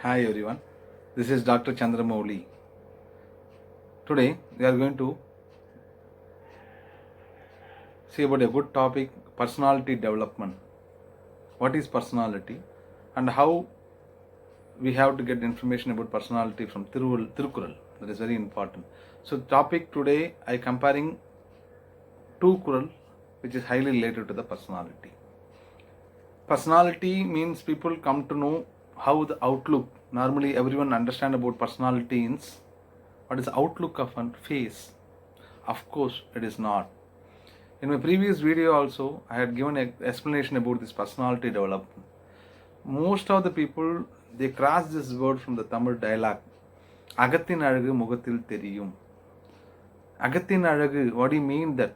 Hi everyone, this is Dr. Chandramouli. Today we are going to see about a good topic, personality development. What is personality and how we have to get information about personality from Tirukural. That is very important. So topic today I comparing two Kural which is highly related to the personality. Personality means people come to know how the outlook. Normally everyone understand about personality is what is the outlook of a face. Of course it is not. In my previous video also, I had given an explanation about this personality development. Most of the people, they cross this word from the Tamil dialogue. Agathin Alagu Mugathil Theriyum. Agathin Alagu, what do you mean that?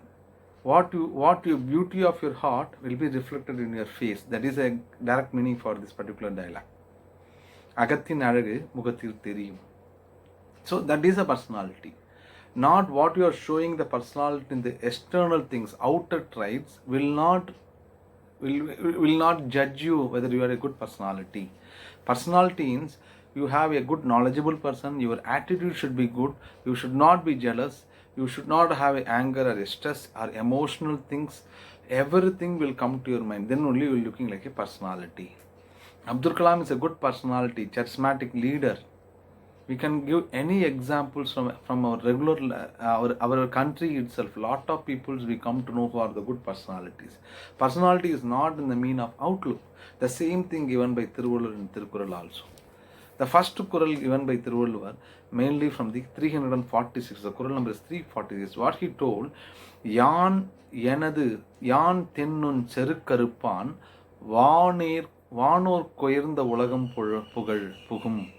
What your beauty of your heart will be reflected in your face. That is a direct meaning for this particular dialogue. Agathin Alagu Mugathil Theriyum. So that is a personality. Not what you are showing the personality in the external things, outer traits will not judge you whether you are a good personality. Personality means you have a good knowledgeable person, your attitude should be good, you should not be jealous, you should not have anger or stress or emotional things. Everything will come to your mind. Then only you are looking like a personality. Abdul Kalam is a good personality, charismatic leader. We can give any examples from our regular our country itself. Lot of peoples we come to know who are the good personalities. Personality is not in the mean of outlook. The same thing given by Thiruvalur in Thirukural also. The first Kural given by Thiruvalur mainly from the 346. The Kural number is 346. What he told, Yan Yenadu Yan Tennun Cherukkaruppan Vanor Koyirnda Ulagam Pugum.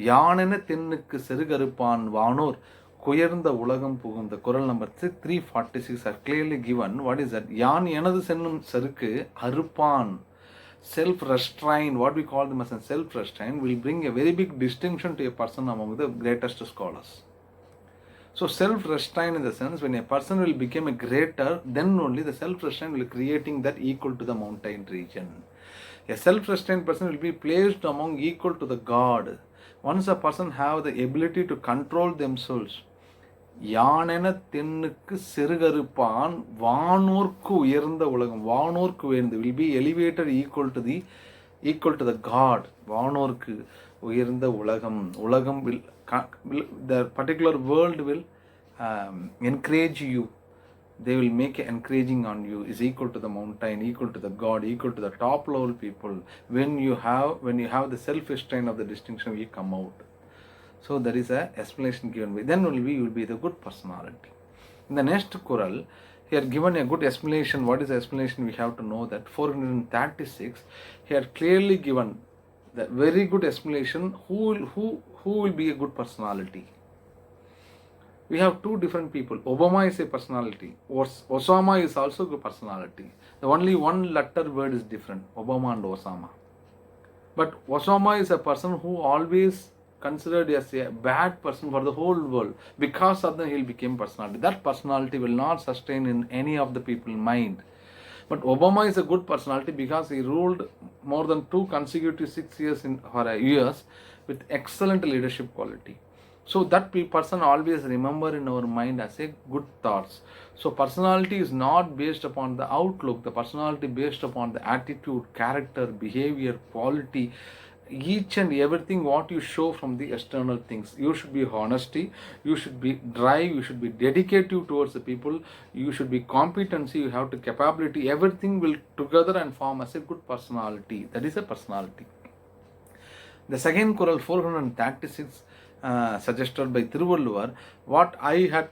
யானென தென்னுக்கு செருகறுப்பான் வானோர் குயர்ந்த உலகம் புகும். The Quran number 346 are clearly given. What is that? யான் எனது சென்னும் செருக்கு அறுப்பான். Self-restraint, what we call them as a self-restraint, will bring a very big distinction to a person among the greatest scholars. So self-restraint in the sense, when a person will become a greater, then only the self-restraint will creating that equal to the mountain region. A self-restrained person will be placed among equal to the God. Once a person have the ability to control themselves, யானென தென்னுக்கு செருகறுப்பான் வானோர்க்கு உயர்ந்த உலகம். வானோர்க்கு உயர்ந்து will be elevated equal to the God. வானோர்க்கு உயர்ந்த உலகம். உலகம் will the particular world will encourage you. They will make encouraging on you is equal to the mountain, equal to the God, equal to the top level people. When you have the self-restraint of the distinction, you come out. So there is a explanation given by. Then only you will be the good personality. In the next Kural, here given a good explanation. What is the explanation? We have to know that 436. Here clearly given the very good explanation. Who will be a good personality? We have two different people. Obama is a personality. Osama is also a personality. The only one letter word is different. Obama and Osama. But Osama is a person who always considered as a bad person for the whole world. Because of that he became personality. That personality will not sustain in any of the people's mind. But Obama is a good personality because he ruled more than 2 consecutive 6 years for US with excellent leadership quality. So that person always remember in our mind as a good thoughts. So personality is not based upon the outlook. The personality based upon the attitude, character, behavior, quality, each and everything what you show from the external things. You should be honesty, you should be drive, you should be dedicated towards the people, you should be competency, you have the capability. Everything will together and form as a good personality. That is a personality. The second Kural 436 suggested by Thiruvalur, what I had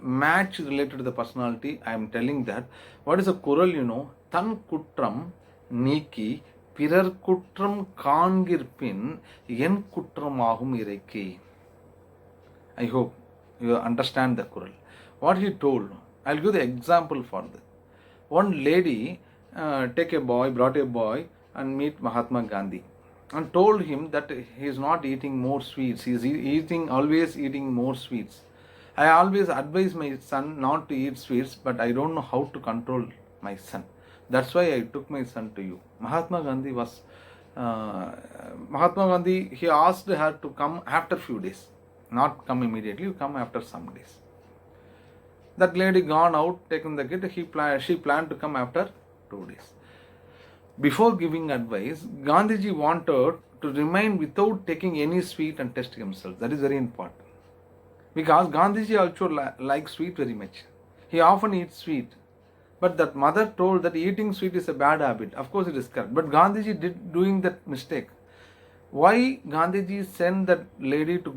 match related to the personality, I am telling that. What is a Kural, Tan Kutram Niki Pirar Kutram Kangirpin Yen Kutramahum Ireke. I hope you understand the Kural. What he told, I'll give the example for that. One lady brought a boy and meet Mahatma Gandhi and told him that he is not eating more sweets. He is always eating more sweets. I always advise my son not to eat sweets, but I don't know how to control my son. That's why I took my son to you. Mahatma Gandhi was Mahatma Gandhi, he asked her to come after few days, not come immediately, come after some days. That lady gone out, taken the kid, she planned to come after 2 days. Before giving advice, Gandhiji wanted to remain without taking any sweet and test himself. That is very important. Because Gandhiji also likes sweet very much. He often eats sweet. But that mother told that eating sweet is a bad habit. Of course it is correct. But Gandhiji did doing that mistake. Why Gandhiji sent that lady to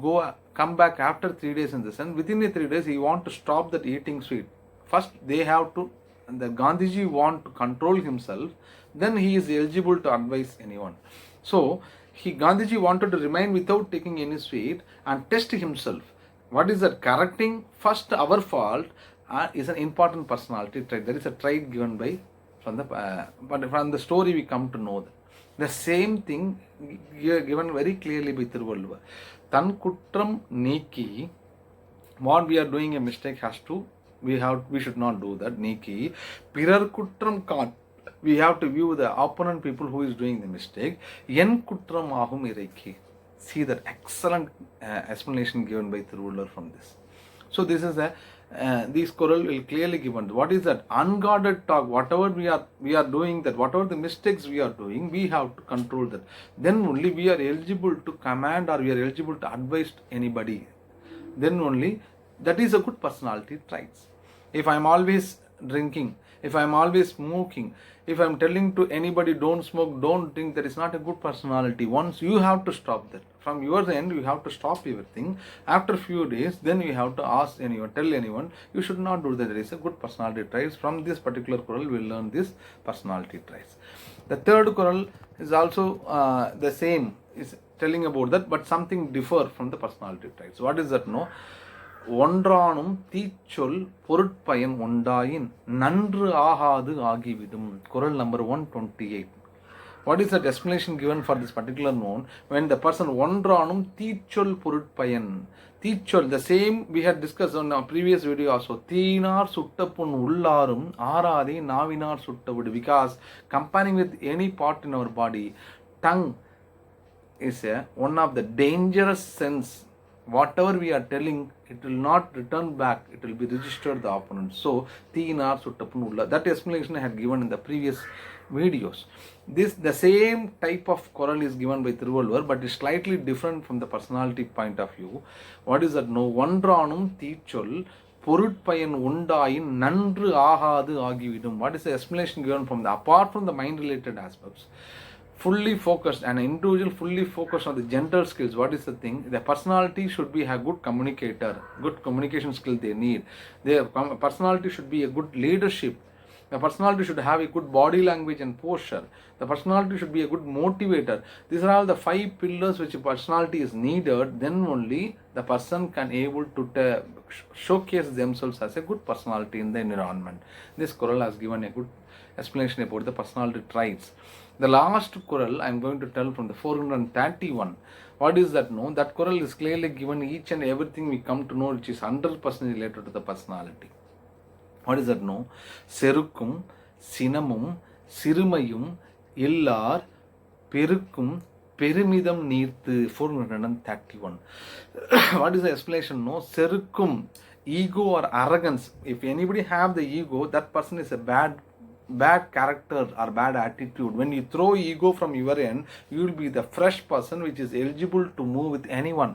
come back after 3 days in the sun? Within the 3 days, he want to stop that eating sweet. First, the Gandhiji want to control himself. Then he is eligible to advise anyone. So, Gandhiji wanted to remain without taking any sweet and test himself. What is that? Correcting first our fault is an important personality trait. That is a trait given by from the story we come to know that. The same thing given very clearly by Thiruvalluvar. Tan kutram neeki, what we are doing a mistake we should not do that. Neeki pirar kutram kaan, we have to view the opponent people who is doing the mistake. Yen kutram ahum ireiki. See that excellent explanation given by Thiruvalluvar from this. So this is this Kural will clearly given. What is that? Unguarded talk. Whatever we are doing, that whatever the mistakes we are doing, we have to control that. Then only we are eligible to command, or we are eligible to advise anybody. Then only that is a good personality traits. If I am always drinking, if I am always smoking, if I am telling to anybody don't smoke, don't drink, that is not a good personality. Once you have to stop that. From your end, you have to stop everything. After few days, then you have to ask anyone, tell anyone, you should not do that. There is a good personality traits. From this particular Kural, we will learn this personality traits. The third Kural is also the same, is telling about that, but something differ from the personality traits. What is that? No. ஒன்றானும் தீச்சொல் பொருட்பயன் உண்டாயின் நன்று ஆகாது ஆகிவிடும். Kural number 128. What is that explanation given for this particular noun? When the person ஒன்றானும் தீச்சொல் பொருட்பயன். தீச்சொல், the same we had discussed on our previous video also. தீனார் சுட்டப்புண் உள்ளாரும் ஆராதே நாவினார் சுட்டவிடு. Because comparing with any part in our body, tongue is one of the dangerous sense. Whatever we are telling, it will not return back, it will be registered the opponent. So Teenar Suttapunulla, that explanation I had given in the previous videos. The same type of Kural is given by Thiruvalluvar, but is slightly different from the personality point of view. What is that? No, ஒன்றானும் தீச்சொல் பொருட்பயன் உண்டாயின் நன்று ஆகாது ஆகிவிடும். What is the explanation given from apart from the mind related aspects? Fully focused, an individual fully focused on the gentle skills. What is the thing? The personality should be a good communicator, good communication skill they need. Their personality should be a good leadership. The personality should have a good body language and posture. The personality should be a good motivator. These are all the 5 pillars which a personality is needed. Then only the person can able to showcase themselves as a good personality in the environment. This Kural has given a good explanation about the personality traits. The last Kural I am going to tell from the 431. What is that? No, that Kural is clearly given each and everything we come to know which is 100% related to the personality. What is that? No, செருக்கும் சினமும் சிறுமையும் இல்லார் பெருக்கும் பெருமிதம் நீர்த்து. 431. What is the explanation? No, செருக்கும், ego or arrogance. If anybody have the ego, that person is a bad character or bad attitude. When you throw ego from your end, you will be the fresh person which is eligible to move with anyone.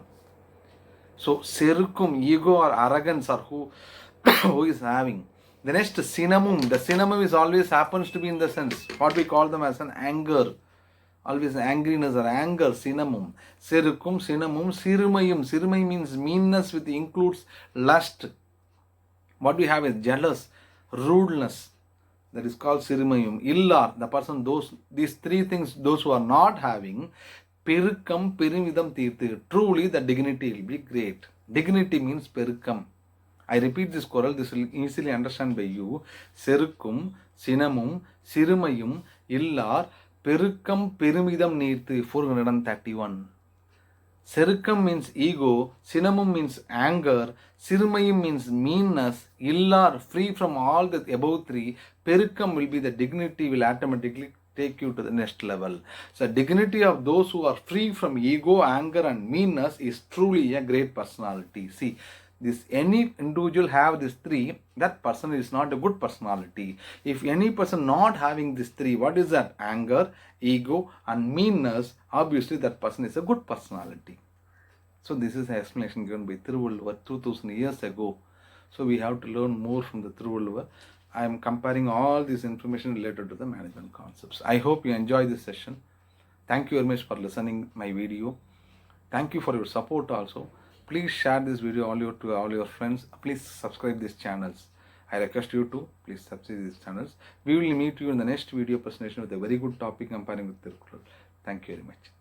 So serukum, ego or arrogance, or who is having. The next sinamum. The sinamum is always happens to be in the sense what we call them as an anger, always angriness or anger. Sinamum, serukum, sinamum, sirumayum. Sirumay means meanness, which includes lust. What we have is jealous, rudeness. That is called Sirumayum. Illar, the person, these 3 things, those who are not having, Perukam Perimidam Tirthu. Truly the dignity will be great. Dignity means Perukam. I repeat this Kural, this will easily understand by you. Serukum, Sinamum, Sirumayum, Illar, Perukam Perimidam Nirthu. 431. Serukam means ego, Sinamum means anger, Sirumayum means meanness, Illar free from all the above 3, Perukam will be the dignity will automatically take you to the next level. So dignity of those who are free from ego, anger and meanness is truly a great personality. See, this any individual have these three, that person is not a good personality. If any person not having these three, what is that? Anger, ego and meanness, obviously that person is a good personality. So this is an explanation given by Thiruvallur 2000 years ago. So we have to learn more from the Thiruvallur. I am comparing all this information related to the management concepts. I hope you enjoy this session. Thank you very much for listening my video. Thank you for your support also. Please share this video to all your friends. Please subscribe these channels. I request you to please subscribe these channels. We will meet you in the next video presentation with a very good topic comparing with Thiruvallur. Thank you very much.